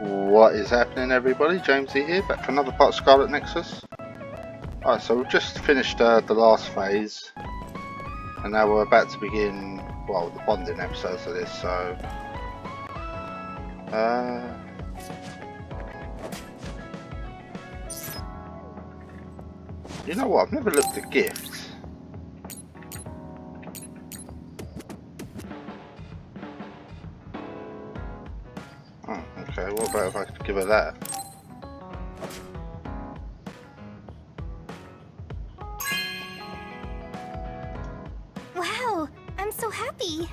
What is happening, everybody? Jameseyyy here, back for another part of SCARLET NEXUS. Alright, so we've just finished the last phase, and now we're about to begin, well, the bonding episodes of this, so... You know what, I've never looked at gifts. Oh, okay, what about if I could give her that? Wow, I'm so happy.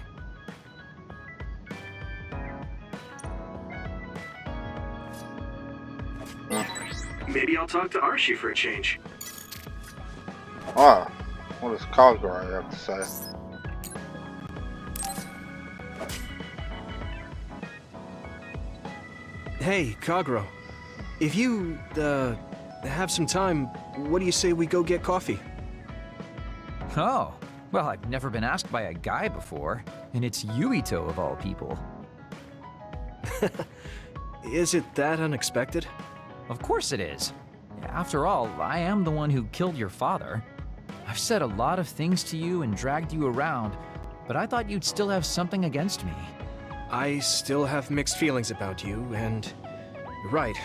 Maybe I'll talk to Archie for a change. Ah, what does Kagura have to say? Hey, Kagura. If you, have some time, what do you say we go get coffee? Oh, well, I've never been asked by a guy before, and it's Yuito of all people. Is it that unexpected? Of course it is. After all, I am the one who killed your father. I've said a lot of things to you and dragged you around, but I thought you'd still have something against me. I still have mixed feelings about you, and you're right.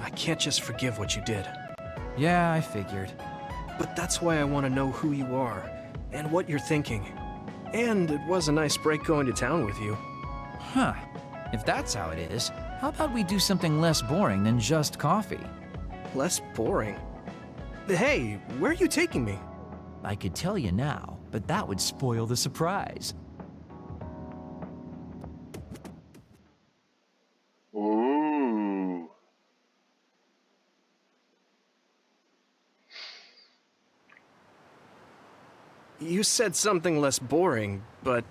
I can't just forgive what you did. Yeah, I figured. But that's why I want to know who you are, and what you're thinking. And it was a nice break going to town with you. Huh. If that's how it is, how about we do something less boring than just coffee? Less boring? Hey, where are you taking me? I could tell you now, but that would spoil the surprise. Ooh. You said something less boring, but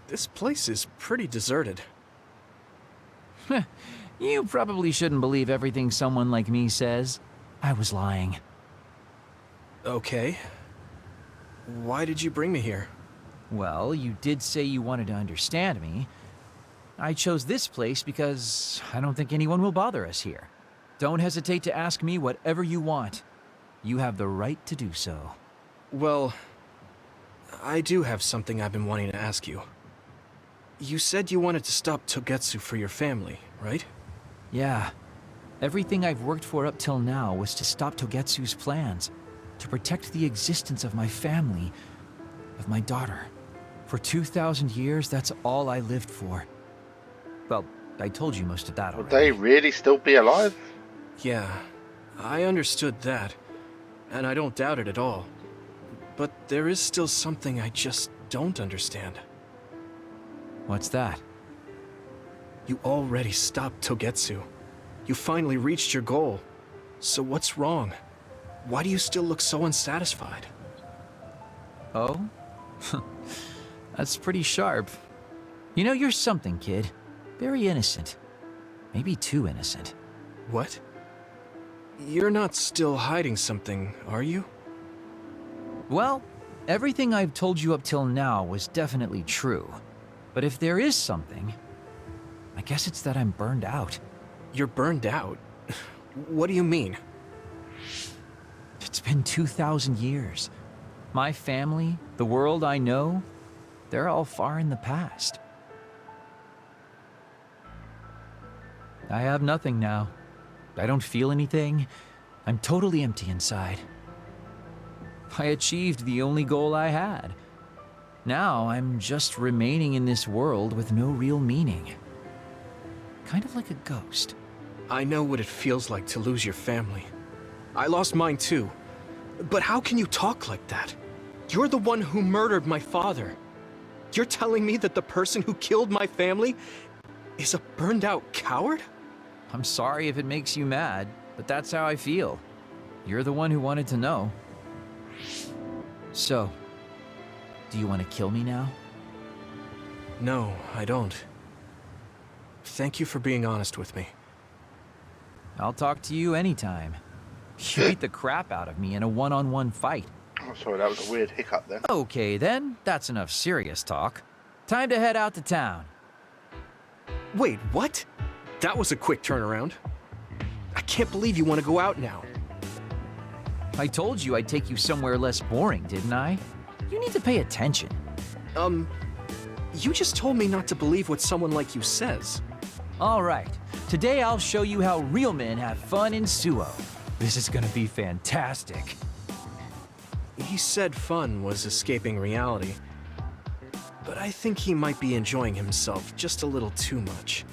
this place is pretty deserted. You probably shouldn't believe everything someone like me says. I was lying. Okay. Why did you bring me here? Well, you did say you wanted to understand me. I chose this place because I don't think anyone will bother us here. Don't hesitate to ask me whatever you want. You have the right to do so. Well, I do have something I've been wanting to ask you. You said you wanted to stop Togetsu for your family, right? Yeah. Everything I've worked for up till now was to stop Togetsu's plans, to protect the existence of my family, of my daughter. For 2,000 years, that's all I lived for. Well, I told you most of that already. Would they really still be alive? Yeah, I understood that, and I don't doubt it at all. But there is still something I just don't understand. What's that? You already stopped Togetsu. You finally reached your goal. So what's wrong? Why do you still look so unsatisfied? Oh? That's pretty sharp. You know, you're something, kid. Very innocent. Maybe too innocent. What? You're not still hiding something, are you? Well, everything I've told you up till now was definitely true. But if there is something, I guess it's that I'm burned out. You're burned out? What do you mean? It's been 2,000 years. My family, the world I know, they're all far in the past. I have nothing now. I don't feel anything. I'm totally empty inside. I achieved the only goal I had. Now I'm just remaining in this world with no real meaning. Kind of like a ghost. I know what it feels like to lose your family. I lost mine too. But how can you talk like that? You're the one who murdered my father. You're telling me that the person who killed my family is a burned out coward? I'm sorry if it makes you mad, but that's how I feel. You're the one who wanted to know. So, do you want to kill me now? No, I don't. Thank you for being honest with me. I'll talk to you anytime. You beat the crap out of me in a one-on-one fight. Oh, sorry, that was a weird hiccup then. Okay then, that's enough serious talk. Time to head out to town. Wait, what? That was a quick turnaround. I can't believe you want to go out now. I told you I'd take you somewhere less boring, didn't I? You need to pay attention. You just told me not to believe what someone like you says. All right, today I'll show you how real men have fun in Suo. This is gonna be fantastic. He said fun was escaping reality. But I think he might be enjoying himself just a little too much.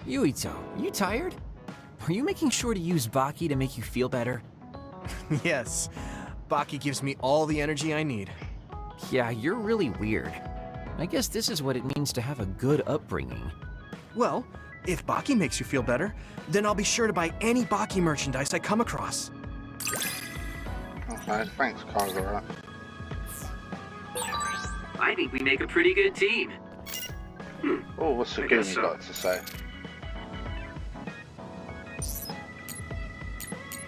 Yuito, you tired? Are you making sure to use Baki to make you feel better? Yes, Baki gives me all the energy I need. Yeah, you're really weird. I guess this is what it means to have a good upbringing. Well, if Baki makes you feel better, then I'll be sure to buy any Baki merchandise I come across. Okay, thanks, Kagura. I think we make a pretty good team. Oh, what's I guess Saguni so. got to say?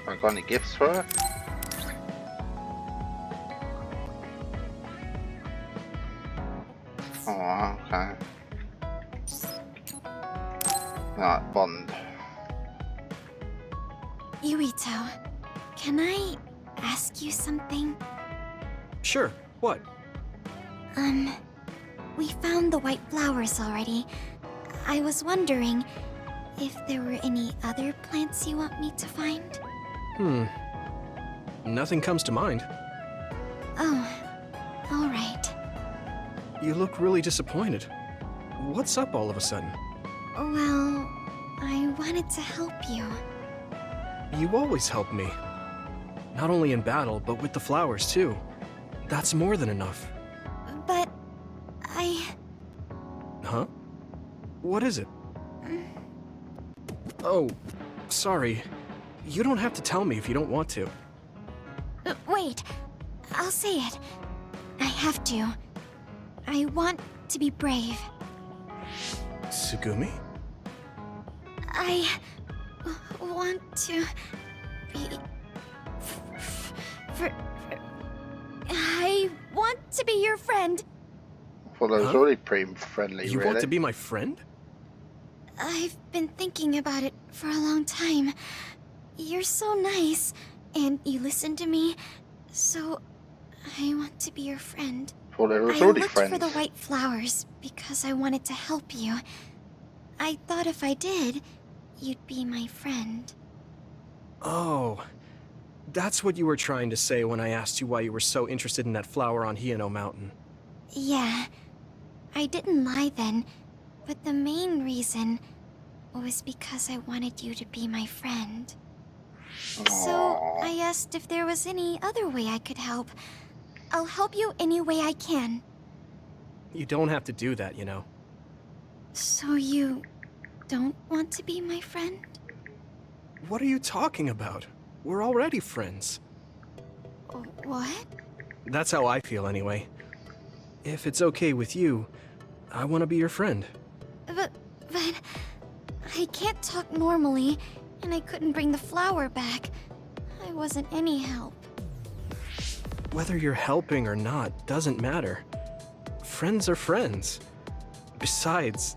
I got any gifts for her? Oh, okay. Right, Bond. Yuito, can I ask you something? Sure, what? We found the white flowers already. I was wondering if there were any other plants you want me to find? Nothing comes to mind. Oh, alright. You look really disappointed. What's up all of a sudden? Well, I wanted to help you. You always help me. Not only in battle, but with the flowers too. That's more than enough. But Huh? What is it? Oh, sorry. You don't have to tell me if you don't want to. Wait, I'll say it. I have to. I want to be brave. Tsugumi? I want to be. I want to be your friend. Well, that was Huh? already pretty friendly, You really. want to be my friend? I've been thinking about it for a long time. You're so nice, and you listen to me, so I want to be your friend. Well, there was I already looked friends. for the white flowers because I wanted to help you. I thought if I did, you'd be my friend. Oh, that's what you were trying to say when I asked you why you were so interested in that flower on Hiyano Mountain. Yeah, I didn't lie then, but the main reason was because I wanted you to be my friend. So Aww. I asked if there was any other way I could help. I'll help you any way I can. You don't have to do that, you know. So you don't want to be my friend? What are you talking about? We're already friends. What? That's how I feel anyway. If it's okay with you, I want to be your friend. But I can't talk normally, and I couldn't bring the flower back. I wasn't any help. Whether you're helping or not doesn't matter. Friends are friends. Besides,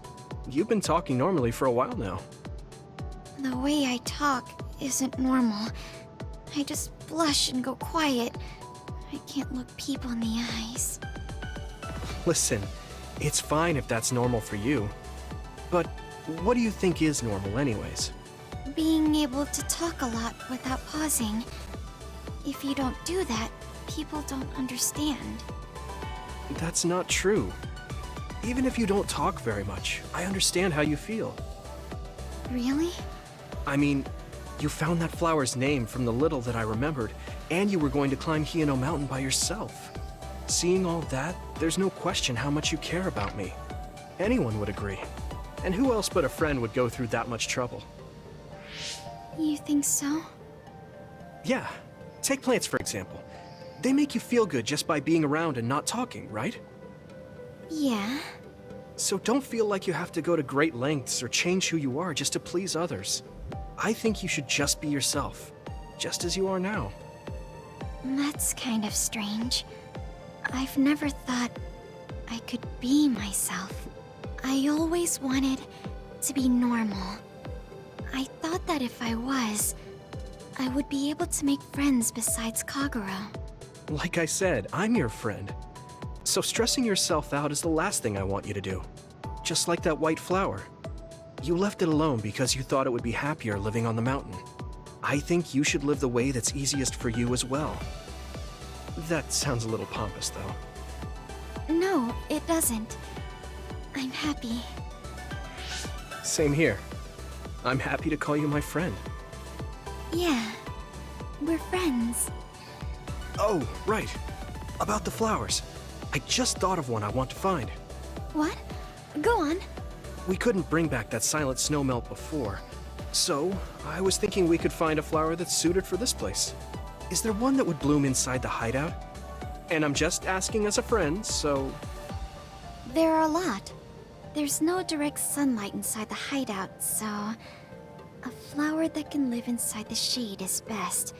you've been talking normally for a while now. The way I talk isn't normal. I just blush and go quiet. I can't look people in the eyes. Listen, it's fine if that's normal for you. But what do you think is normal anyways? Being able to talk a lot without pausing. If you don't do that, people don't understand. That's not true. Even if you don't talk very much, I understand how you feel. Really? I mean, you found that flower's name from the little that I remembered, and you were going to climb Hiyano Mountain by yourself. Seeing all that, there's no question how much you care about me. Anyone would agree. And who else but a friend would go through that much trouble? You think so? Yeah. Take plants, for example. They make you feel good just by being around and not talking, right? Yeah. So don't feel like you have to go to great lengths or change who you are just to please others. I think you should just be yourself, just as you are now. That's kind of strange. I've never thought I could be myself. I always wanted to be normal. I thought that if I was, I would be able to make friends besides Kagero. Like I said, I'm your friend. So stressing yourself out is the last thing I want you to do. Just like that white flower. You left it alone because you thought it would be happier living on the mountain. I think you should live the way that's easiest for you as well. That sounds a little pompous, though. No, it doesn't. I'm happy. Same here. I'm happy to call you my friend. Yeah, we're friends. Oh, right. About the flowers. I just thought of one I want to find. What? Go on. We couldn't bring back that silent snowmelt before, so I was thinking we could find a flower that's suited for this place. Is there one that would bloom inside the hideout? And I'm just asking as a friend, so... There are a lot. There's no direct sunlight inside the hideout, so... A flower that can live inside the shade is best.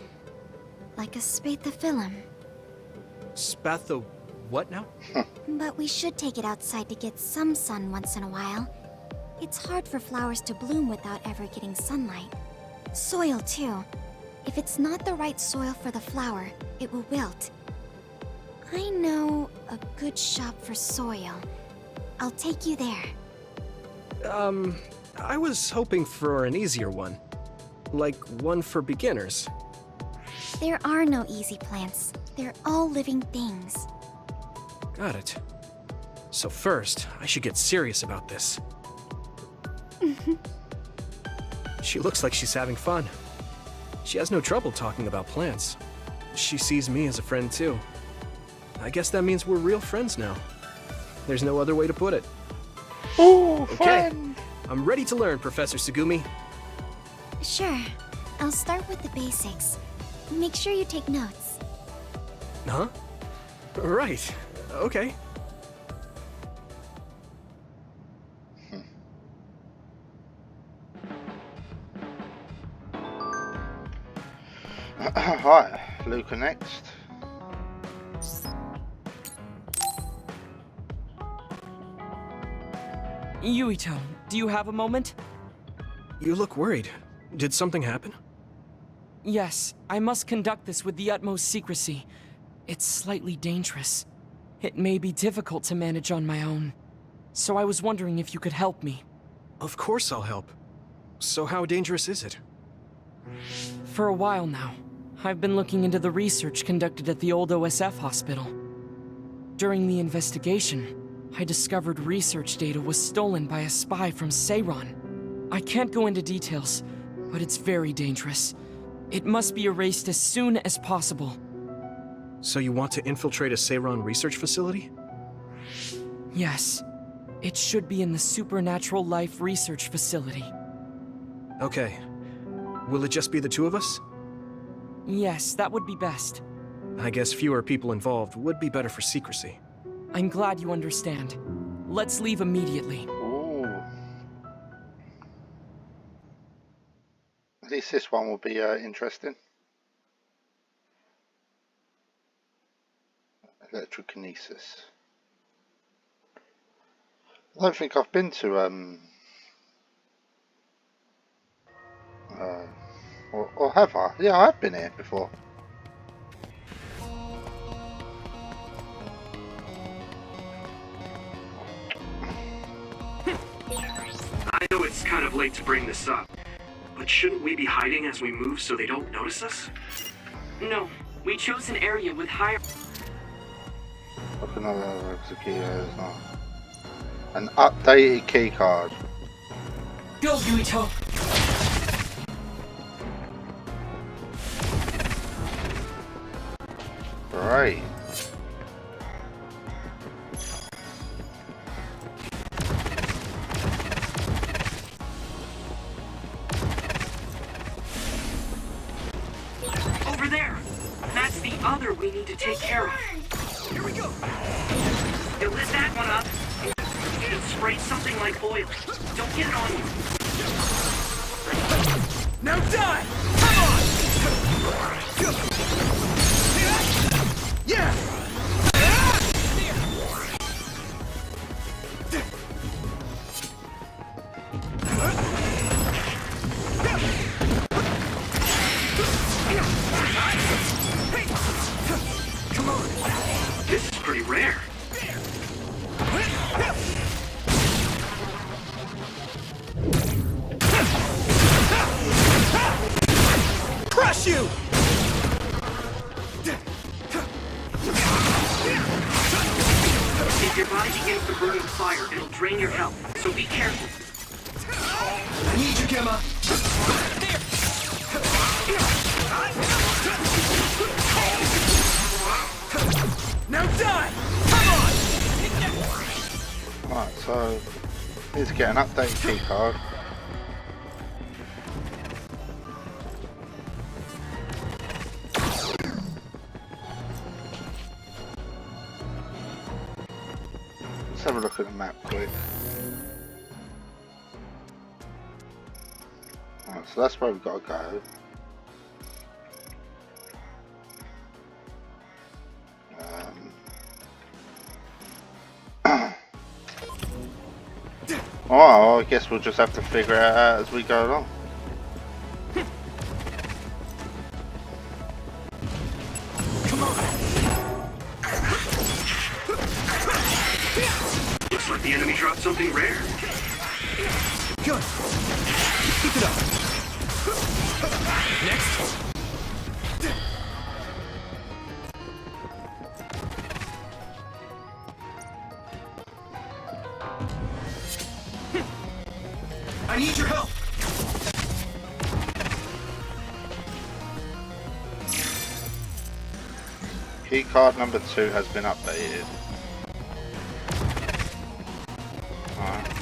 Like a spathiphyllum. Spatho... what now? But we should take it outside to get some sun once in a while. It's hard for flowers to bloom without ever getting sunlight. Soil, too. If it's not the right soil for the flower, it will wilt. I know a good shop for soil. I'll take you there. I was hoping for an easier one. Like one for beginners. There are no easy plants. They're all living things. Got it. So first, I should get serious about this. She looks like she's having fun. She has no trouble talking about plants. She sees me as a friend too. I guess that means we're real friends now. There's no other way to put it. Ooh, Okay, friend! I'm ready to learn, Professor Tsugumi. Sure. I'll start with the basics. Make sure you take notes. Huh? Right. Okay. Right, Luca next. Yuito, do you have a moment? You look worried. Did something happen? Yes, I must conduct this with the utmost secrecy. It's slightly dangerous. It may be difficult to manage on my own. So I was wondering if you could help me. Of course I'll help. So how dangerous is it? For a while now, I've been looking into the research conducted at the old OSF hospital. During the investigation, I discovered research data was stolen by a spy from Seiron. I can't go into details, but it's very dangerous. It must be erased as soon as possible. So you want to infiltrate a Seiron research facility? Yes. It should be in the Supernatural Life Research Facility. Okay. Will it just be the two of us? Yes, that would be best. I guess fewer people involved would be better for secrecy. I'm glad you understand. Let's leave immediately. Ooh. At least this one will be interesting. Electrokinesis. I don't think I've been to or have I? Yeah, I have been here before. I know it's kind of late to bring this up, but shouldn't we be hiding as we move so they don't notice us? No, we chose an area with higher... Look, another key is not an updated key card. Go, Yuito! Right. Over there! That's the other we need to take care of. Here we go! You lit that one up. You should spray something like oil. Don't get it on you. Now die! Come on! Yeah! Come on! This is pretty rare. Crush you! If your body begins to burn with fire, it'll drain your health, so be careful. I need you, Gemma! Now die! Come on! Right, so need to get an updated key card. Let's have a look at the map quick. Right, so that's where we've got to go. Oh, I guess we'll just have to figure it out as we go along. Come on! Looks like the enemy dropped something rare. Good! Keep it up! Next! I need your help! Key card number 2 has been updated. Alright.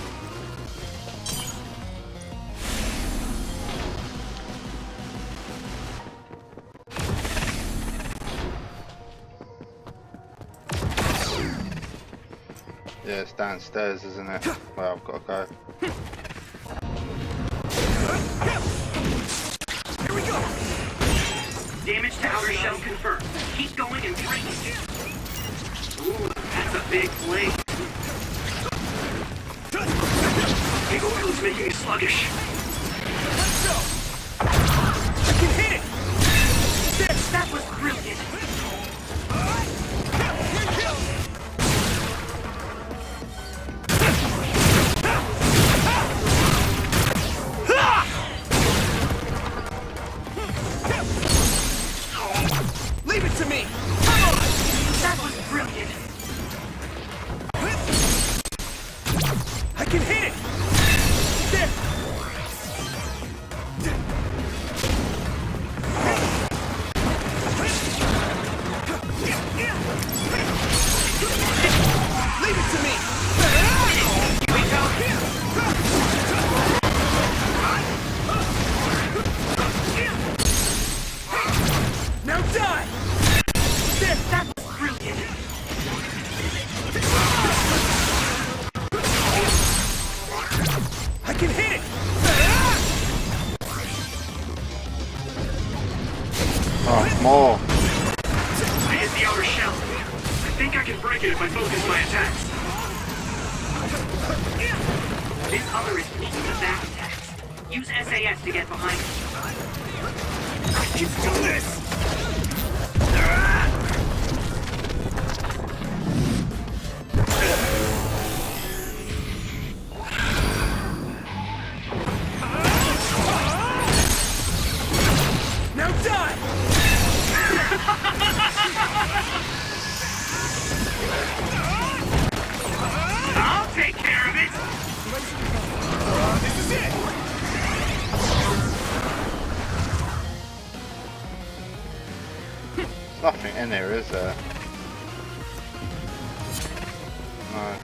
Yeah, it's downstairs, isn't it? Well, I've got to go. Here we go! Damage to outer shell confirmed. Keep going and break it. Ooh, that's a big blade. Big oil is making me sluggish. Let's go! I can hit it! That was brilliant. Leave it to me! Come on! That was brilliant. I can hit it! There! Leave it to me! Here we go. Now die! There! That was brilliant. I can hit it! Oh, more. I hit the outer shell. I think I can break it if I focus my attacks. This other is weak to back attacks. Use SAS to get behind it. I can do this! Now die! I'll take care of it. This is it! Nothing in there, is there? No.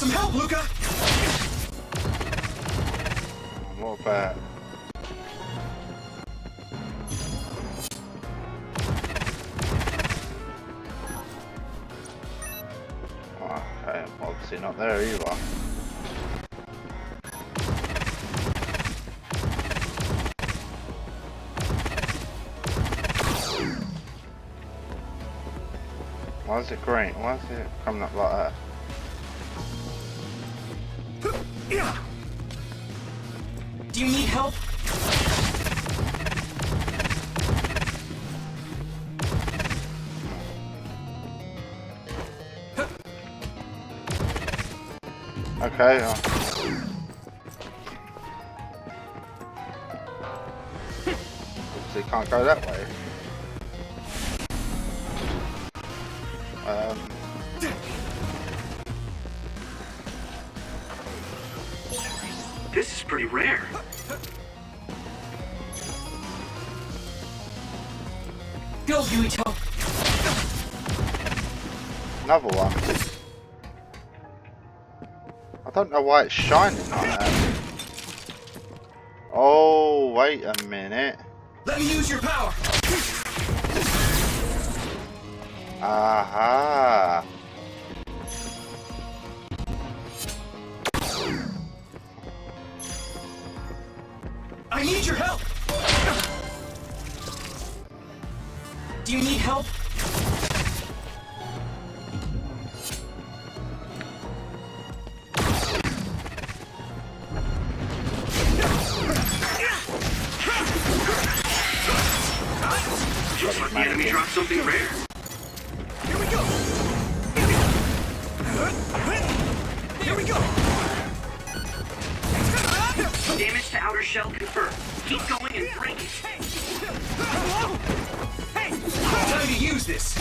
Some help, Luca! What about? Okay, obviously not there either. Why is it green? Why is it coming up like that? Do you need help? Okay. Obviously can't go that way. This is pretty rare. Go, Yuito. Another one. I don't know why it's shining like that. Oh, wait a minute. Let me use your power! Aha. I need your help! Do you need help? Looks like the enemy dropped something rare. Here we go! Here we go! Damage to outer shell confirmed. Keep going and break it. Time to use this!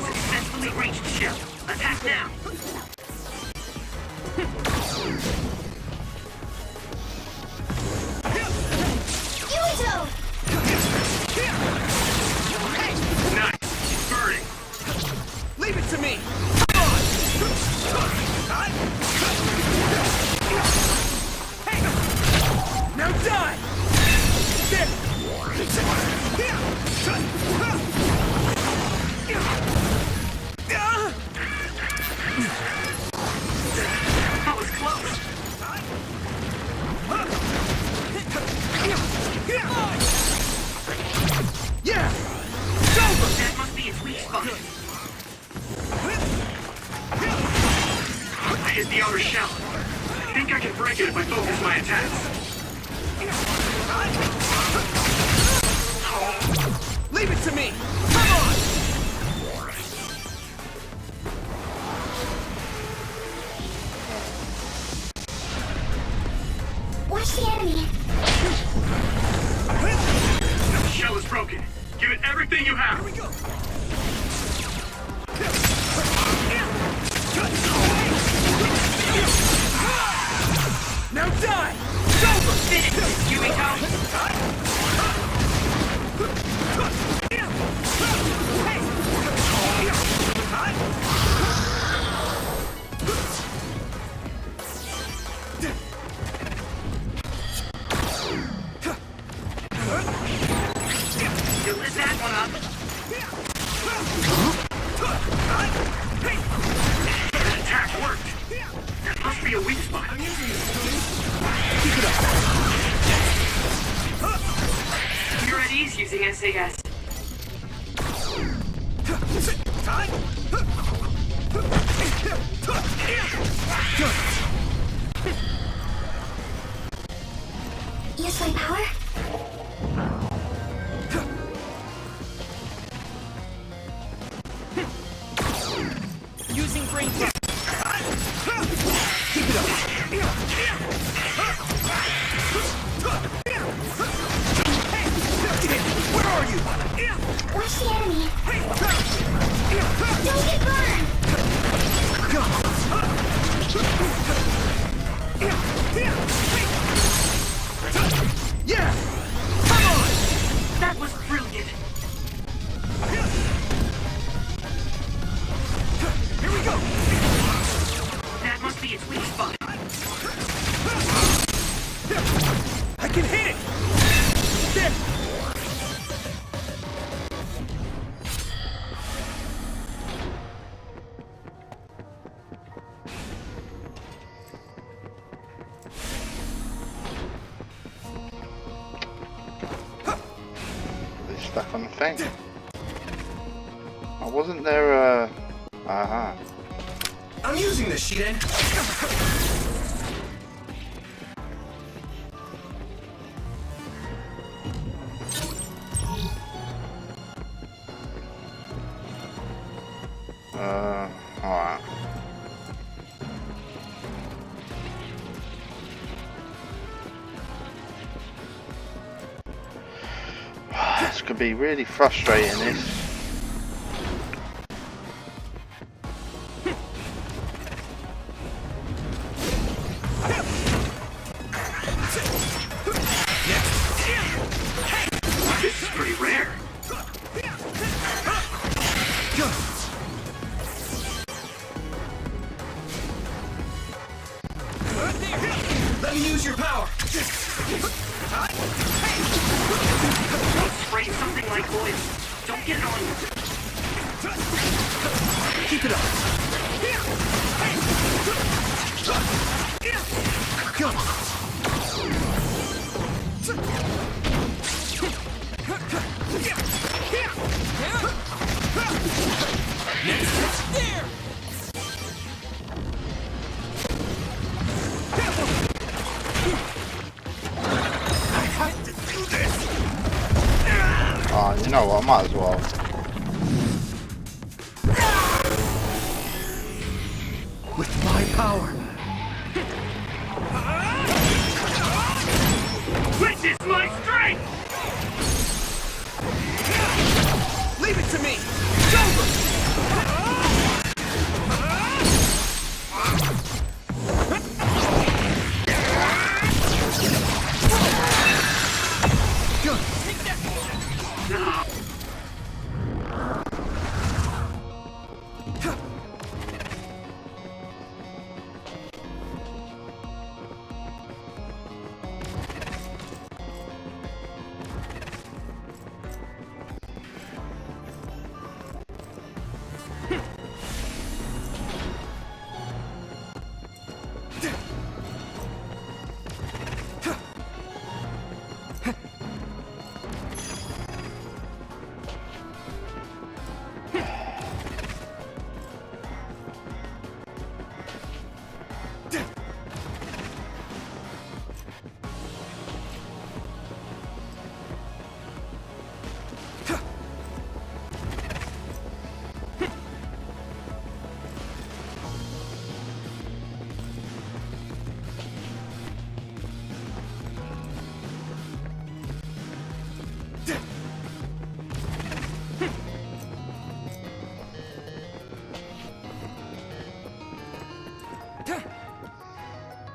Successfully reached shell. Attack now. Yuito! Nice. Burning. Leave it to me! Now die! That was close. Yeah! That must be its weak spot. I hit the outer shell. I think I can break it if I focus my attacks. Leave it to me! Come on! Watch the enemy. The shell is broken. Give it everything you have. Here we go! Now die! It's over! Finish it, Yuito. You lit that one up. That attack worked. That must be a weak spot. You're at ease using SAS. Use my power? Using brain power. Keep it up! Where are you? Watch the enemy. Don't get burned! Yeah! I can hit it! There! It's stuck on the thing. Oh, wasn't there a... Aha. I'm using this, Shiden! Alright. This could be really frustrating, this. This is pretty rare. Let me use your power! Don't spray something like oil. Don't get it on you. Keep it up! Go! Next! There! I have to do this! Oh, you know what, I might as well. With my power! Witness my strength! Leave it to me! It's over!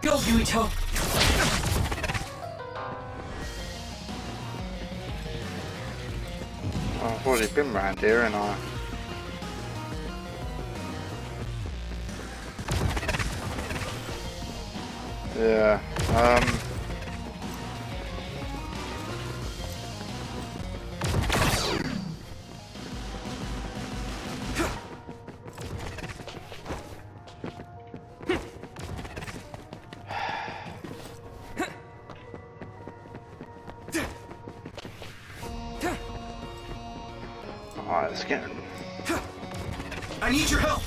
Go, Yuito! Oh, I've already been round here, and I... Yeah, Alright, let's get... I need your help!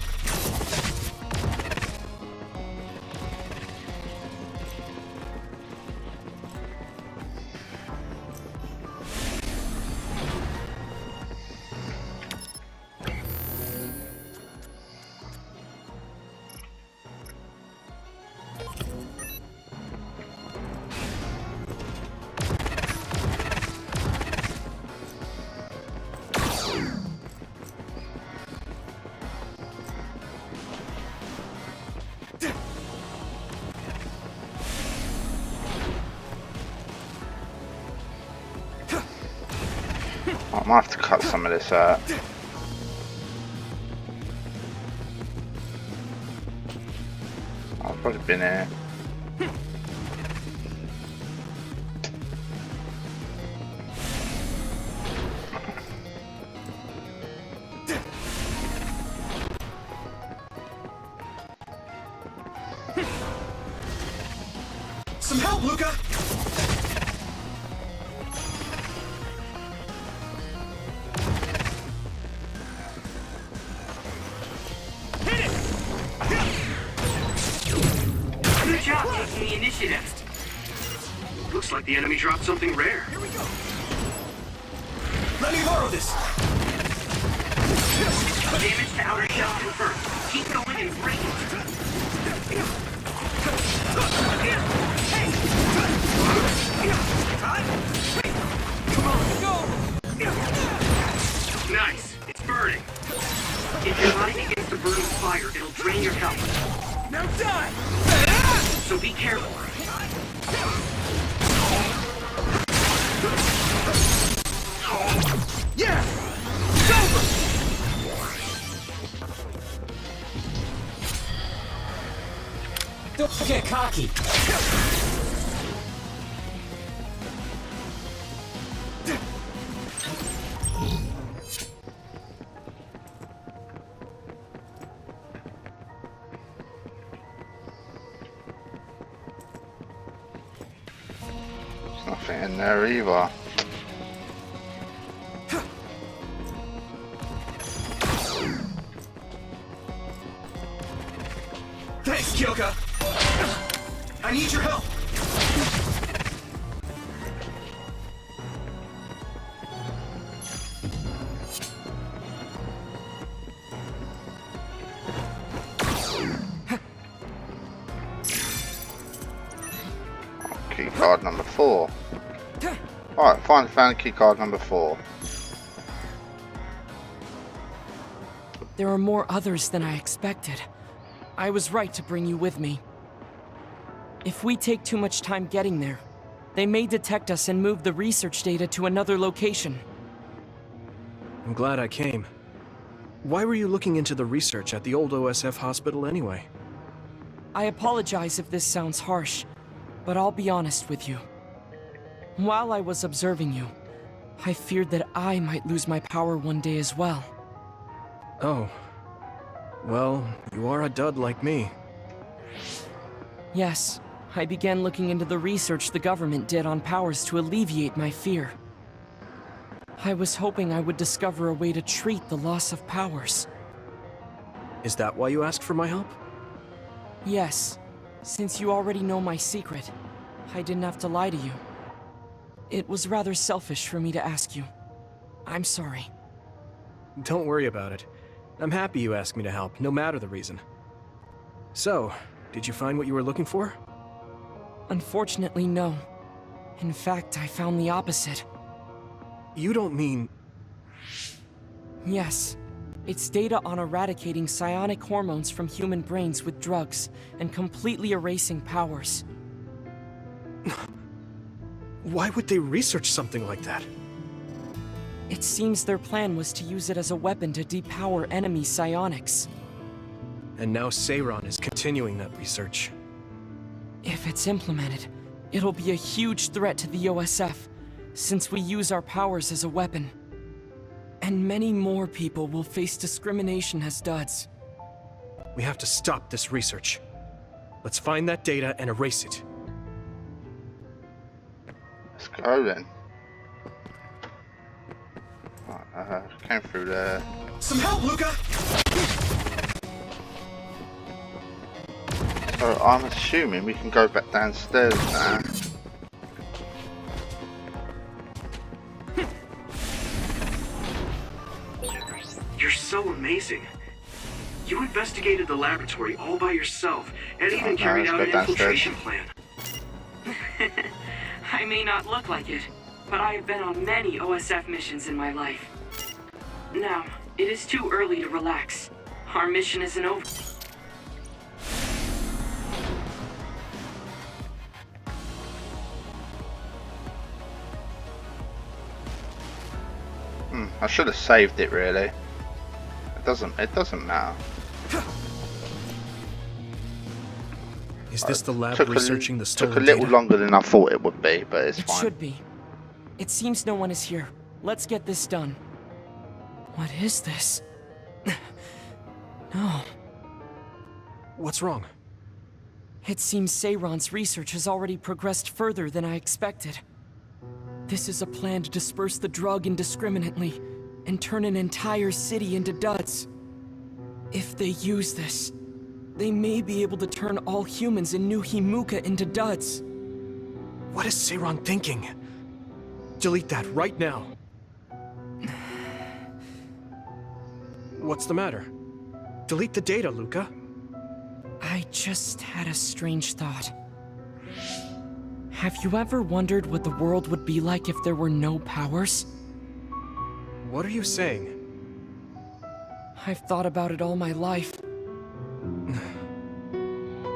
I might have to cut some of this out. I've probably been here. help, Luca! Good job taking the initiative. Looks like the enemy dropped something rare. Here we go! Let me borrow this! Damage to outer shell confirmed. Keep going and break it. Nice. It's burning. If your body begins to burn with fire, it'll drain your health. Now die! So be careful. Yeah! It's over! Don't get cocky. There's nothing in there either. Thanks, Kyoka! I need your help! Key card number 4. Alright, finally found key card number 4. There are more others than I expected. I was right to bring you with me. If we take too much time getting there, they may detect us and move the research data to another location. I'm glad I came. Why were you looking into the research at the old OSF hospital anyway? I apologize if this sounds harsh, but I'll be honest with you. While I was observing you, I feared that I might lose my power one day as well. Oh. Well, you are a dud like me. Yes, I began looking into the research the government did on powers to alleviate my fear. I was hoping I would discover a way to treat the loss of powers. Is that why you asked for my help? Yes, since you already know my secret, I didn't have to lie to you. It was rather selfish for me to ask you. I'm sorry. Don't worry about it. I'm happy you asked me to help, no matter the reason. So, did you find what you were looking for? Unfortunately, no. In fact, I found the opposite. You don't mean... Yes. It's data on eradicating psionic hormones from human brains with drugs, and completely erasing powers. Why would they research something like that? It seems their plan was to use it as a weapon to depower enemy psionics. And now Seiron is continuing that research. If it's implemented, it'll be a huge threat to the OSF, since we use our powers as a weapon. And many more people will face discrimination as duds. We have to stop this research. Let's find that data and erase it. Let's go then. Came through there. Some help, Luca! So I'm assuming we can go back downstairs now. You're so amazing. You investigated the laboratory all by yourself and even Okay, carried let's out go an downstairs. infiltration plan. I may not look like it, but I have been on many OSF missions in my life. Now, it is too early to relax. Our mission isn't over. I should have saved it really. It doesn't matter. Is this the lab Took researching the stolen took a little data? longer than I thought it would be, but it's It fine. should be. It seems no one is here. Let's get this done. What is this? No. What's wrong? It seems Seyron's research has already progressed further than I expected. This is a plan to disperse the drug indiscriminately and turn an entire city into duds. If they use this, they may be able to turn all humans in New Himuka into duds. What is Seyron thinking? Delete that right now. What's the matter? Delete the data, Luca. I just had a strange thought. Have you ever wondered what the world would be like if there were no powers? What are you saying? I've thought about it all my life.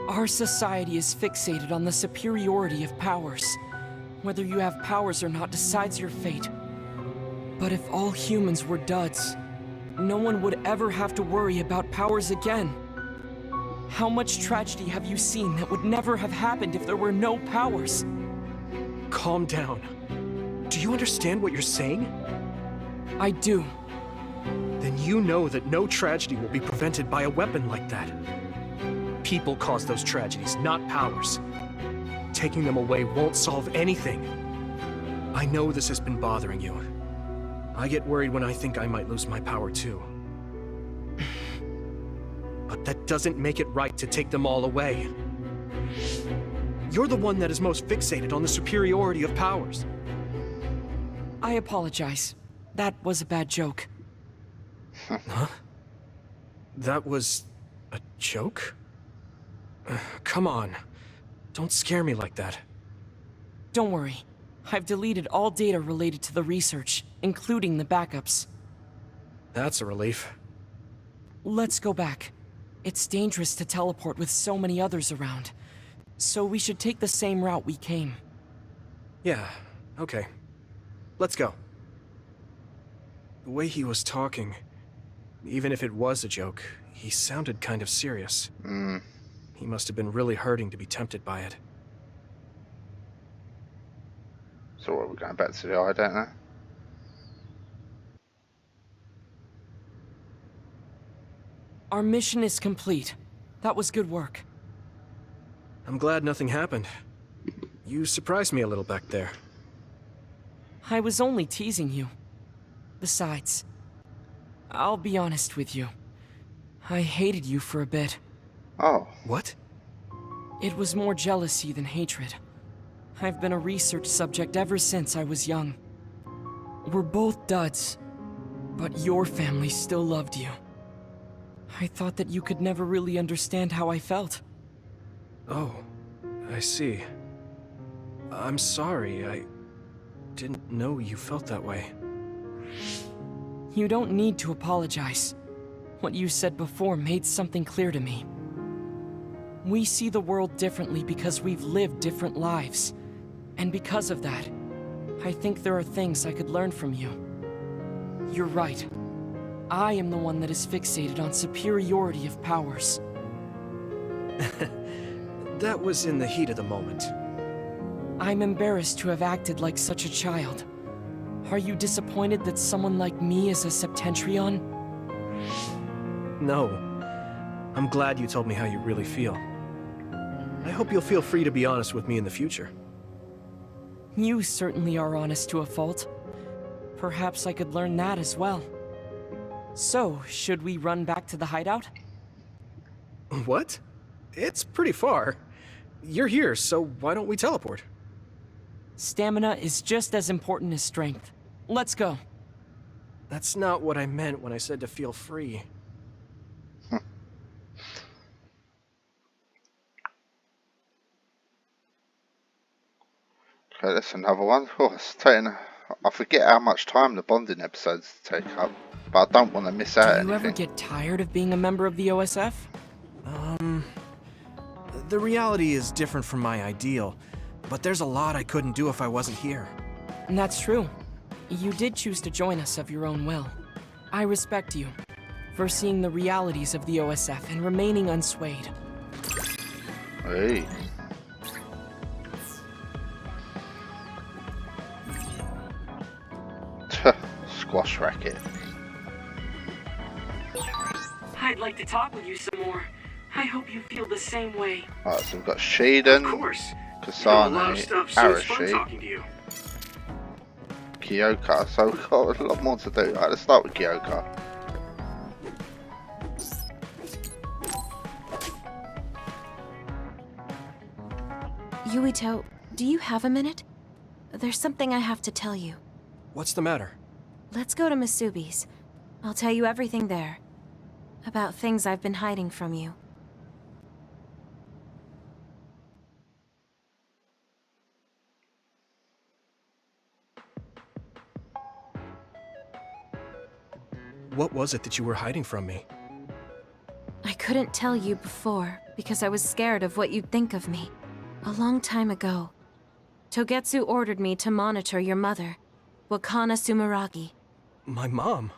Our society is fixated on the superiority of powers. Whether you have powers or not decides your fate. But if all humans were duds, no one would ever have to worry about powers again. How much tragedy have you seen that would never have happened if there were no powers? Calm down. Do you understand what you're saying? I do. Then you know that no tragedy will be prevented by a weapon like that. People cause those tragedies, not powers. Taking them away won't solve anything. I know this has been bothering you. I get worried when I think I might lose my power too. But that doesn't make it right to take them all away. You're the one that is most fixated on the superiority of powers. I apologize. That was a bad joke. Huh? That was a joke? Come on. Don't scare me like that. Don't worry. I've deleted all data related to the research, including the backups. That's a relief. Let's go back. It's dangerous to teleport with so many others around. So we should take the same route we came. Yeah, okay. Let's go. The way he was talking, even if it was a joke, he sounded kind of serious. He must have been really hurting to be tempted by it. So what, we're going back to the eye, don't know? Our mission is complete. That was good work. I'm glad nothing happened. You surprised me a little back there. I was only teasing you. Besides, I'll be honest with you. I hated you for a bit. Oh. What? It was more jealousy than hatred. I've been a research subject ever since I was young. We're both duds, but your family still loved you. I thought that you could never really understand how I felt. Oh, I see. I'm sorry, I didn't know you felt that way. You don't need to apologize. What you said before made something clear to me. We see the world differently because we've lived different lives. And because of that, I think there are things I could learn from you. You're right. I am the one that is fixated on superiority of powers. That was in the heat of the moment. I'm embarrassed to have acted like such a child. Are you disappointed that someone like me is a Septentrion? No. I'm glad you told me how you really feel. I hope you'll feel free to be honest with me in the future. You certainly are honest to a fault. Perhaps I could learn that as well. So, should we run back to the hideout? What? It's pretty far. You're here, so why don't we teleport? Stamina is just as important as strength. Let's go. That's not what I meant when I said to feel free. Okay, that's another one. Oh, it's taking. I forget how much time the bonding episodes take up, but I don't want to miss out Do you anything. ever get tired of being a member of the OSF? The reality is different from my ideal, but there's a lot I couldn't do if I wasn't here. And that's true. You did choose to join us of your own will. I respect you for seeing the realities of the OSF and remaining unswayed. Hey. Squash racket. I'd like to talk with you some more, I hope you feel the same way. Alright, so we've got Shiden, Of course. You know a lot of Kasane, stuff, so it's fun Arashi, talking to you. Kyoka, so we've got a lot more to do. Alright, let's start with Kyoka. Yuito, do you have a minute? There's something I have to tell you. What's the matter? Let's go to Masubi's. I'll tell you everything there. About things I've been hiding from you. What was it that you were hiding from me? I couldn't tell you before because I was scared of what you'd think of me. A long time ago, Togetsu ordered me to monitor your mother, Wakana Sumeragi. My mom?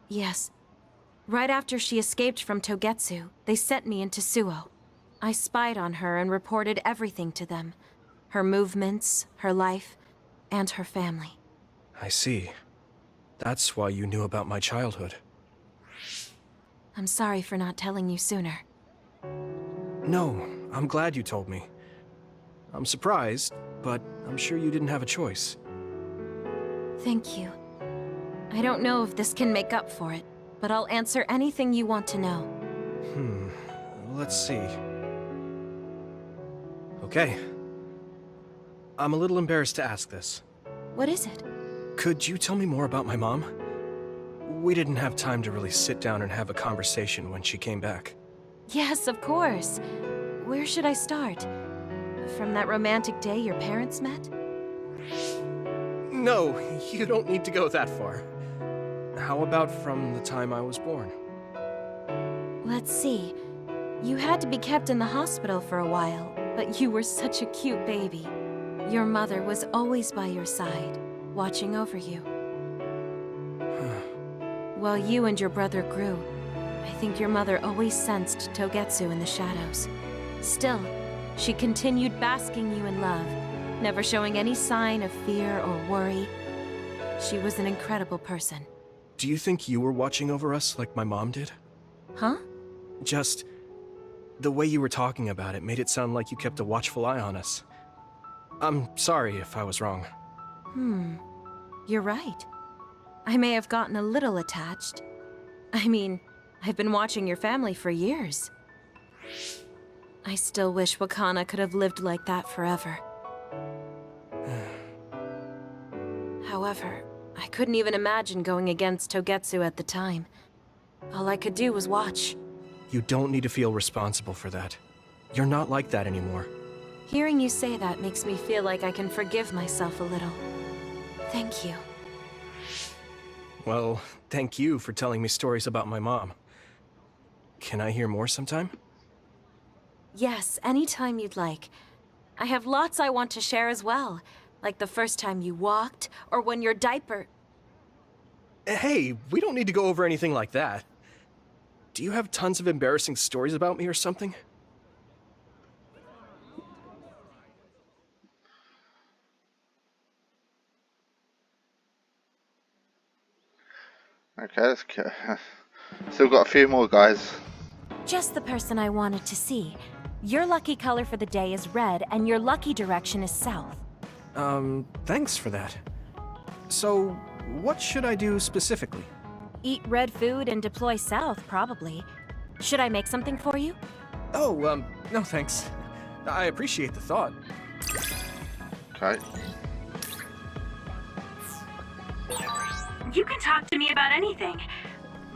Yes. Right after she escaped from Togetsu, they sent me into Suo. I spied on her and reported everything to them. Her movements, her life, and her family. I see. That's why you knew about my childhood. I'm sorry for not telling you sooner. No, I'm glad you told me. I'm surprised, but I'm sure you didn't have a choice. Thank you. I don't know if this can make up for it, but I'll answer anything you want to know. Let's see. Okay. I'm a little embarrassed to ask this. What is it? Could you tell me more about my mom? We didn't have time to really sit down and have a conversation when she came back. Yes, of course. Where should I start? From that romantic day your parents met? No, you don't need to go that far. How about from the time I was born? Let's see. You had to be kept in the hospital for a while, but you were such a cute baby. Your mother was always by your side, watching over you. While you and your brother grew, I think your mother always sensed Togetsu in the shadows. Still, she continued basking you in love, never showing any sign of fear or worry. She was an incredible person. Do you think you were watching over us like my mom did? Huh? Just... the way you were talking about it made it sound like you kept a watchful eye on us. I'm sorry if I was wrong. You're right. I may have gotten a little attached. I mean, I've been watching your family for years. I still wish Wakana could have lived like that forever. However, I couldn't even imagine going against Togetsu at the time. All I could do was watch. You don't need to feel responsible for that. You're not like that anymore. Hearing you say that makes me feel like I can forgive myself a little. Thank you. Well, thank you for telling me stories about my mom. Can I hear more sometime? Yes, anytime you'd like. I have lots I want to share as well, like the first time you walked, or when your diaper... Hey, we don't need to go over anything like that. Do you have tons of embarrassing stories about me or something? Okay, let's go. Still got a few more guys. Just the person I wanted to see. Your lucky color for the day is red, and your lucky direction is south. Thanks for that. So, what should I do specifically? Eat red food and deploy south, probably. Should I make something for you? Oh, no thanks. I appreciate the thought. Okay. You can talk to me about anything.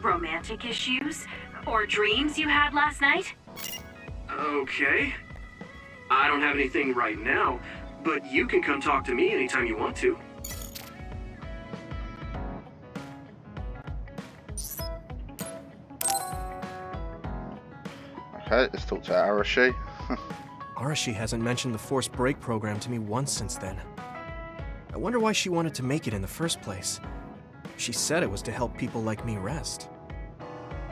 Romantic issues, or dreams you had last night. Okay. I don't have anything right now, but you can come talk to me anytime you want to. Okay, let's talk to Arashi. Arashi hasn't mentioned the forced break program to me once since then. I wonder why she wanted to make it in the first place. She said it was to help people like me rest.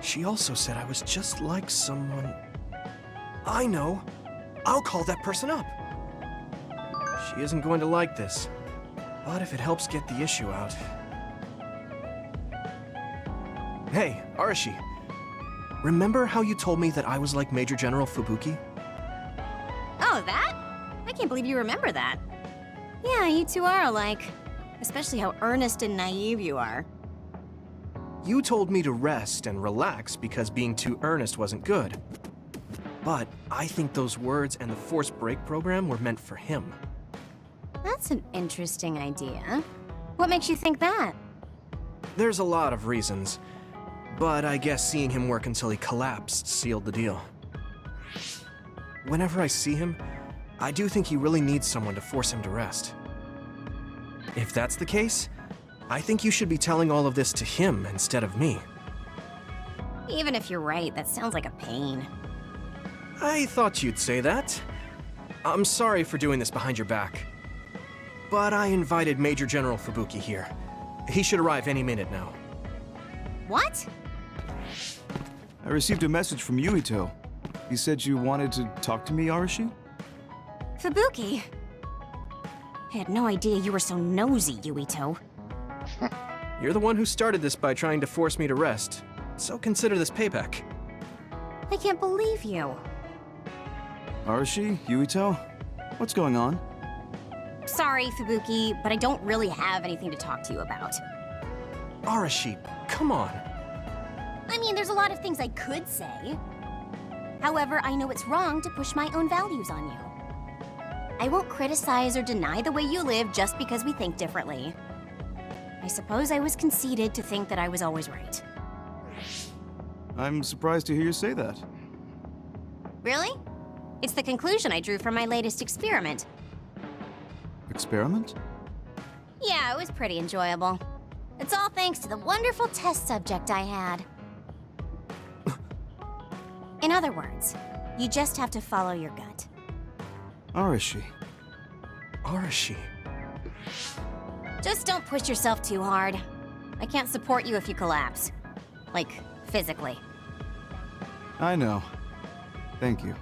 She also said I was just like someone... I know! I'll call that person up! She isn't going to like this, but if it helps get the issue out... Hey, Arashi! Remember how you told me that I was like Major General Fubuki? Oh, that? I can't believe you remember that. Yeah, you two are alike. Especially how earnest and naive you are. You told me to rest and relax because being too earnest wasn't good. But I think those words and the forced break program were meant for him. That's an interesting idea. What makes you think that? There's a lot of reasons, but I guess seeing him work until he collapsed sealed the deal. Whenever I see him, I do think he really needs someone to force him to rest. If that's the case, I think you should be telling all of this to him instead of me. Even if you're right, that sounds like a pain. I thought you'd say that. I'm sorry for doing this behind your back. But I invited Major General Fubuki here. He should arrive any minute now. What? I received a message from Yuito. He said you wanted to talk to me, Arashi? Fubuki? I had no idea you were so nosy, Yuito. You're the one who started this by trying to force me to rest, so consider this payback. I can't believe you. Arashi? Yuito? What's going on? Sorry, Fubuki, but I don't really have anything to talk to you about. Arashi, come on. I mean, there's a lot of things I could say. However, I know it's wrong to push my own values on you. I won't criticize or deny the way you live just because we think differently. I suppose I was conceited to think that I was always right. I'm surprised to hear you say that. Really? It's the conclusion I drew from my latest experiment. Experiment? Yeah, it was pretty enjoyable. It's all thanks to the wonderful test subject I had. In other words, you just have to follow your gut. Arashi. Arashi. Just don't push yourself too hard. I can't support you if you collapse. Like, physically. I know. Thank you.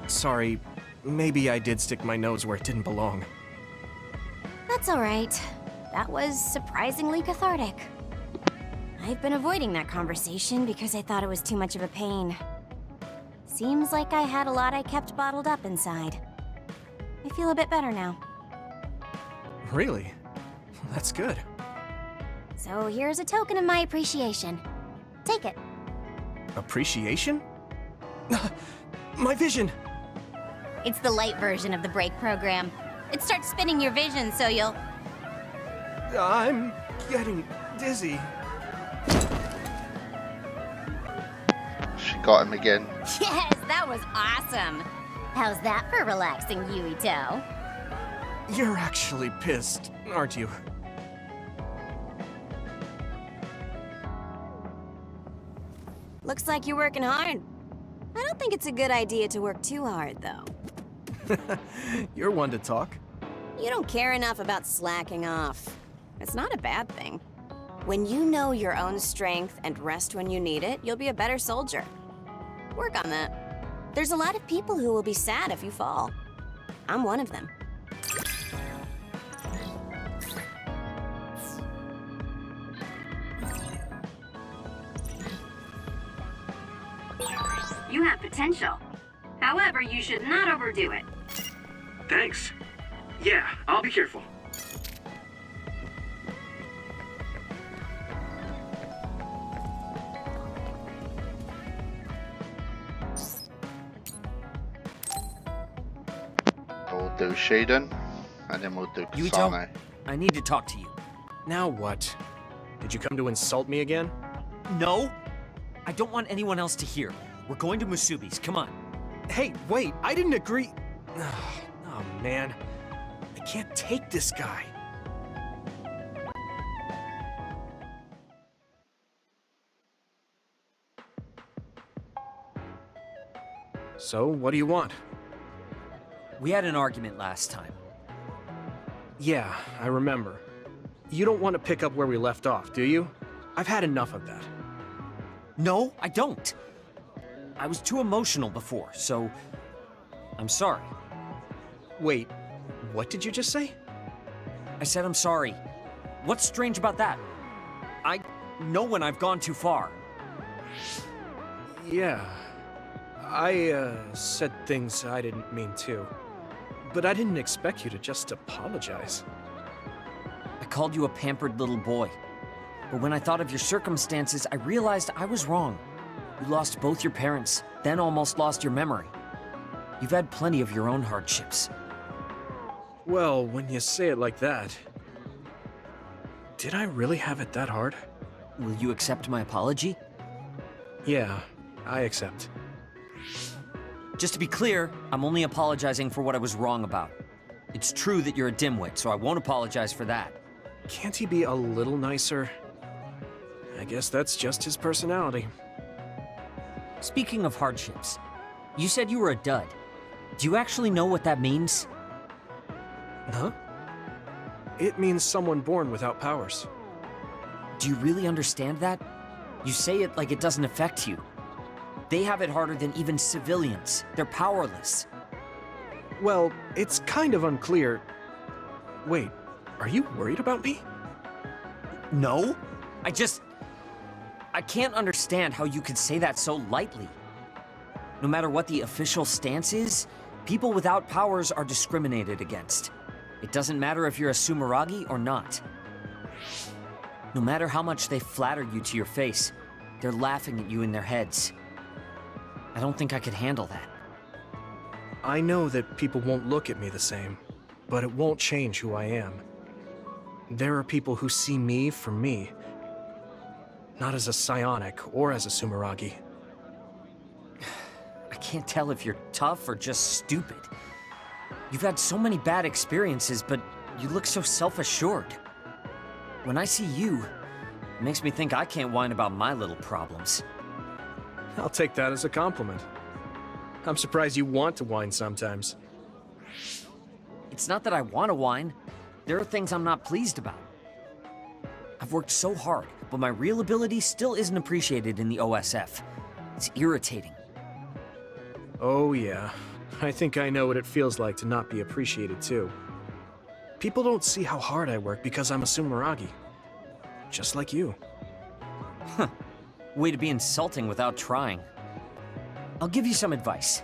Sorry, maybe I did stick my nose where it didn't belong. That's alright. That was surprisingly cathartic. I've been avoiding that conversation because I thought it was too much of a pain. Seems like I had a lot I kept bottled up inside. I feel a bit better now. Really? That's good. So here's a token of my appreciation. Take it. Appreciation? My vision! It's the light version of the break program. It starts spinning your vision so you'll... I'm getting dizzy. She got him again. Yes, that was awesome! How's that for relaxing, Yuito? You're actually pissed, aren't you? Looks like you're working hard. I don't think it's a good idea to work too hard, though. You're one to talk. You don't care enough about slacking off. It's not a bad thing. When you know your own strength and rest when you need it, you'll be a better soldier. Work on that. There's a lot of people who will be sad if you fall. I'm one of them. You have potential. However, you should not overdo it. Thanks. Yeah, I'll be careful. We'll do Shiden, and then we'll do Yuito, Kasane. I need to talk to you. Now what? Did you come to insult me again? No? I don't want anyone else to hear. We're going to Musubi's, come on. Hey, wait, I didn't agree. Oh, man. I can't take this guy. So, what do you want? We had an argument last time. Yeah, I remember. You don't want to pick up where we left off, do you? I've had enough of that. No, I don't. I was too emotional before, so I'm sorry. Wait, what did you just say? I said I'm sorry. What's strange about that? I know when I've gone too far. Yeah. I said things I didn't mean to. But I didn't expect you to just apologize. I called you a pampered little boy. But when I thought of your circumstances, I realized I was wrong. You lost both your parents, then almost lost your memory. You've had plenty of your own hardships. Well, when you say it like that... Did I really have it that hard? Will you accept my apology? Yeah, I accept. Just to be clear, I'm only apologizing for what I was wrong about. It's true that you're a dimwit, so I won't apologize for that. Can't he be a little nicer? I guess that's just his personality. Speaking of hardships, you said you were a dud. Do you actually know what that means? Huh? It means someone born without powers. Do you really understand that? You say it like it doesn't affect you. They have it harder than even civilians. They're powerless. Well, it's kind of unclear. Wait, are you worried about me? No. I can't understand how you could say that so lightly. No matter what the official stance is, people without powers are discriminated against. It doesn't matter if you're a Sumeragi or not. No matter how much they flatter you to your face, they're laughing at you in their heads. I don't think I could handle that. I know that people won't look at me the same, but it won't change who I am. There are people who see me for me, not as a psionic or as a Sumeragi. I can't tell if you're tough or just stupid. You've had so many bad experiences, but you look so self-assured. When I see you, it makes me think I can't whine about my little problems. I'll take that as a compliment. I'm surprised you want to whine sometimes. It's not that I want to whine. There are things I'm not pleased about. I've worked so hard, but my real ability still isn't appreciated in the OSF. It's irritating. Oh yeah, I think I know what it feels like to not be appreciated too. People don't see how hard I work because I'm a Sumeragi. Just like you. Huh. Way to be insulting without trying. I'll give you some advice.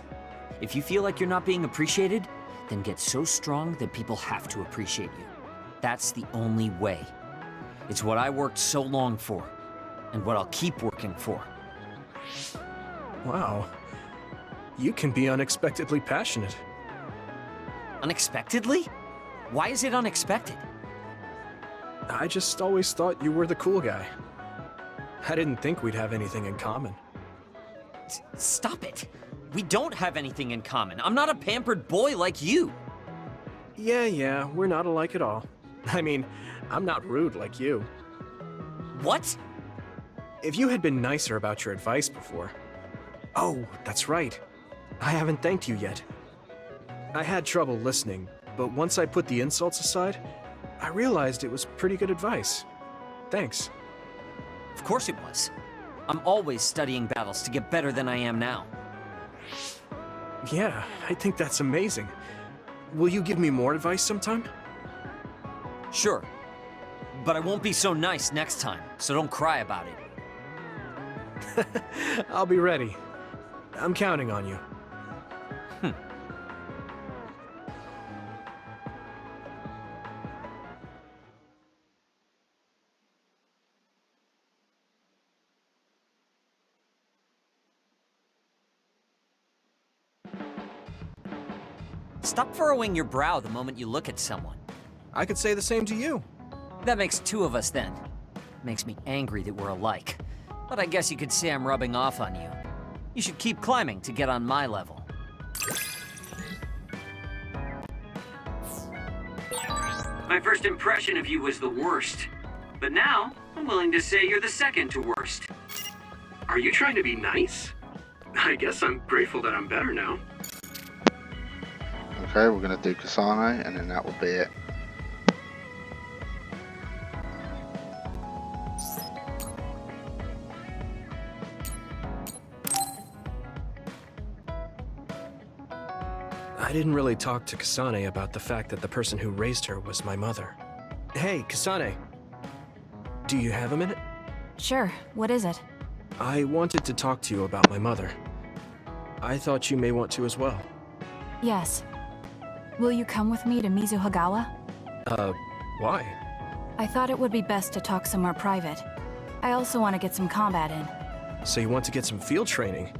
If you feel like you're not being appreciated, then get so strong that people have to appreciate you. That's the only way. It's what I worked so long for, and what I'll keep working for. Wow. You can be unexpectedly passionate. Unexpectedly? Why is it unexpected? I just always thought you were the cool guy. I didn't think we'd have anything in common. Stop it! We don't have anything in common. I'm not a pampered boy like you. Yeah, we're not alike at all. I mean, I'm not rude like you. What? If you had been nicer about your advice before... Oh, that's right. I haven't thanked you yet. I had trouble listening, but once I put the insults aside, I realized it was pretty good advice. Thanks. Of course it was. I'm always studying battles to get better than I am now. Yeah, I think that's amazing. Will you give me more advice sometime? Sure. But I won't be so nice next time, so don't cry about it. I'll be ready. I'm counting on you. Stop furrowing your brow the moment you look at someone. I could say the same to you. That makes two of us then. Makes me angry that we're alike. But I guess you could say I'm rubbing off on you. You should keep climbing to get on my level. My first impression of you was the worst. But now, I'm willing to say you're the second to worst. Are you trying to be nice? I guess I'm grateful that I'm better now. Okay, we're going to do Kasane, and then that will be it. I didn't really talk to Kasane about the fact that the person who raised her was my mother. Hey, Kasane. Do you have a minute? Sure, what is it? I wanted to talk to you about my mother. I thought you may want to as well. Yes. Will you come with me to Mizuhagawa? Why? I thought it would be best to talk somewhere private. I also want to get some combat in. So you want to get some field training?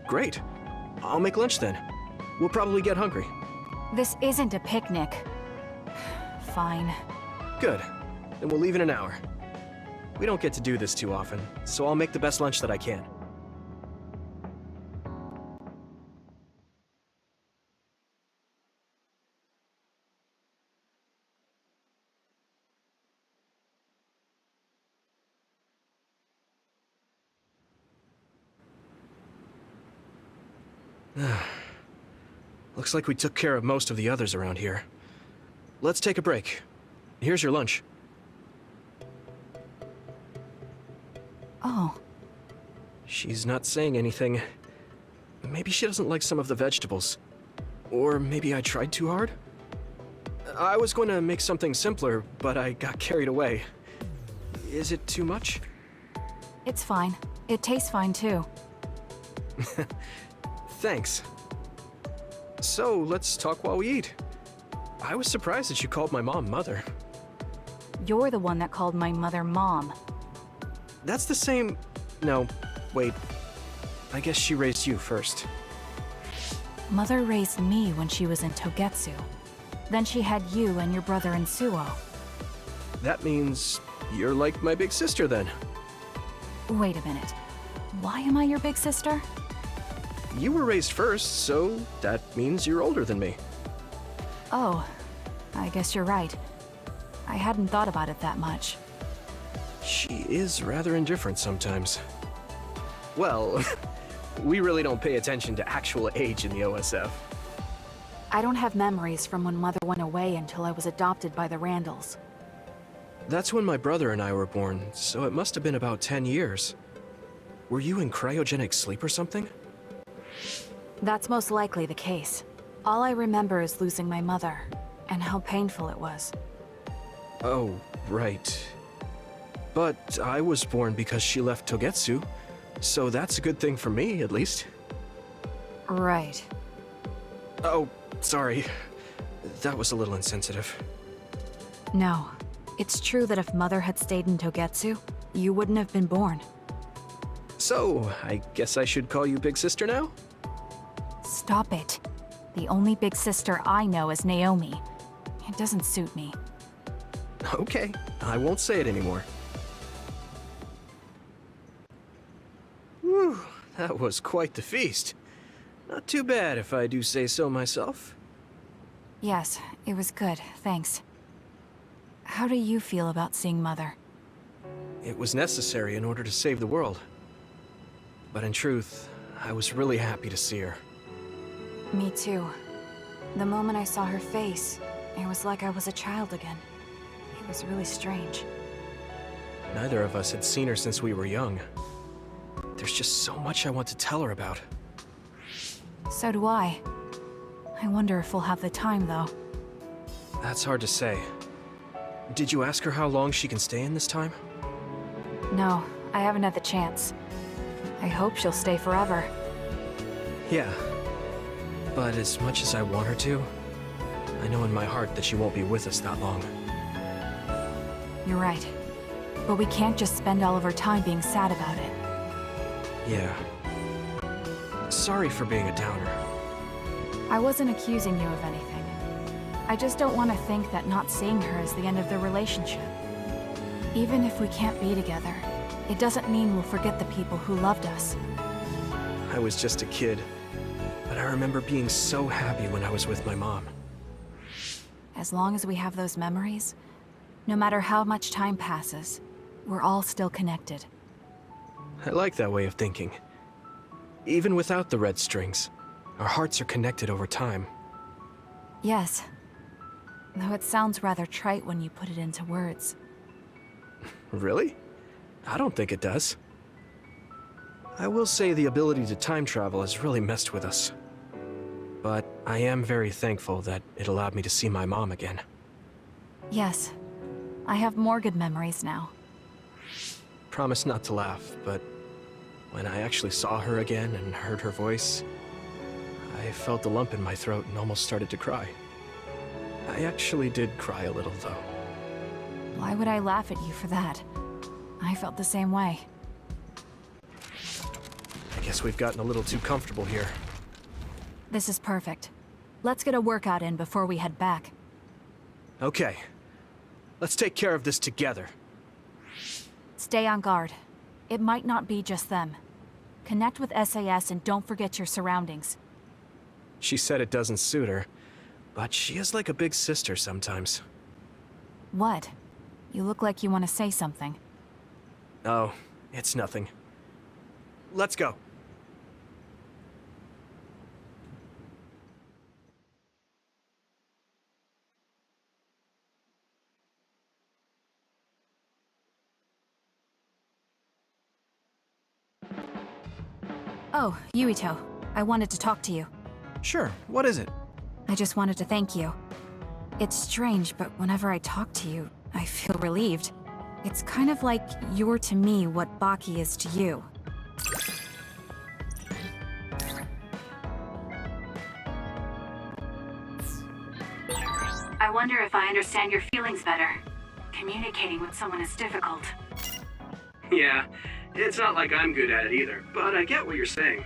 Great. I'll make lunch then. We'll probably get hungry. This isn't a picnic. Fine. Good. Then we'll leave in an hour. We don't get to do this too often, so I'll make the best lunch that I can. Looks like we took care of most of the others around here. Let's take a break. Here's your lunch. Oh. She's not saying anything. Maybe she doesn't like some of the vegetables. Or maybe I tried too hard? I was going to make something simpler, but I got carried away. Is it too much? It's fine. It tastes fine too. Thanks. So, let's talk while we eat. I was surprised that you called my mom Mother. You're the one that called my mother Mom. That's the same... No, wait. I guess she raised you first. Mother raised me when she was in Togetsu. Then she had you and your brother in Suo. That means you're like my big sister then. Wait a minute. Why am I your big sister? You were raised first, so that means you're older than me. Oh, I guess you're right. I hadn't thought about it that much. She is rather indifferent sometimes. Well, we really don't pay attention to actual age in the OSF. I don't have memories from when Mother went away until I was adopted by the Randalls. That's when my brother and I were born, so it must have been about 10 years. Were you in cryogenic sleep or something? That's most likely the case. All I remember is losing my mother, and how painful it was. Oh, right. But I was born because she left Togetsu, so that's a good thing for me, at least. Right. Oh, sorry. That was a little insensitive. No. It's true that if Mother had stayed in Togetsu, you wouldn't have been born. So, I guess I should call you Big Sister now? Stop it. The only big sister I know is Naomi. It doesn't suit me. Okay, I won't say it anymore. Whew, that was quite the feast. Not too bad if I do say so myself. Yes, it was good, thanks. How do you feel about seeing Mother? It was necessary in order to save the world. But in truth, I was really happy to see her. Me too. The moment I saw her face, it was like I was a child again. It was really strange. Neither of us had seen her since we were young. There's just so much I want to tell her about. So do I. I wonder if we'll have the time, though. That's hard to say. Did you ask her how long she can stay in this time? No, I haven't had the chance. I hope she'll stay forever. Yeah. But as much as I want her to, I know in my heart that she won't be with us that long. You're right. But we can't just spend all of our time being sad about it. Yeah. Sorry for being a downer. I wasn't accusing you of anything. I just don't want to think that not seeing her is the end of the relationship. Even if we can't be together, it doesn't mean we'll forget the people who loved us. I was just a kid, but I remember being so happy when I was with my mom. As long as we have those memories, no matter how much time passes, we're all still connected. I like that way of thinking. Even without the red strings, our hearts are connected over time. Yes. Though it sounds rather trite when you put it into words. Really? I don't think it does. I will say the ability to time travel has really messed with us. But I am very thankful that it allowed me to see my mom again. Yes. I have more good memories now. promise not to laugh, but when I actually saw her again and heard her voice, I felt a lump in my throat and almost started to cry. I actually did cry a little, though. Why would I laugh at you for that? I felt the same way. I guess we've gotten a little too comfortable here. This is perfect. Let's get a workout in before we head back. Okay. Let's take care of this together. Stay on guard. It might not be just them. Connect with SAS and don't forget your surroundings. She said it doesn't suit her, but she is like a big sister sometimes. What? You look like you want to say something. Oh, it's nothing. Let's go. Oh, Yuito. I wanted to talk to you. Sure, what is it? I just wanted to thank you. It's strange, but whenever I talk to you, I feel relieved. It's kind of like you're to me what Baki is to you. I wonder if I understand your feelings better. Communicating with someone is difficult. Yeah, it's not like I'm good at it either, but I get what you're saying.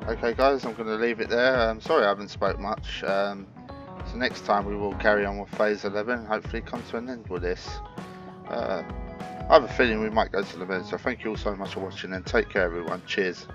Okay guys, I'm going to leave it there. Sorry I haven't spoke much. So next time we will carry on with phase 11 and hopefully come to an end with this. I have a feeling we might go to the end, so thank you all so much for watching and take care everyone. Cheers.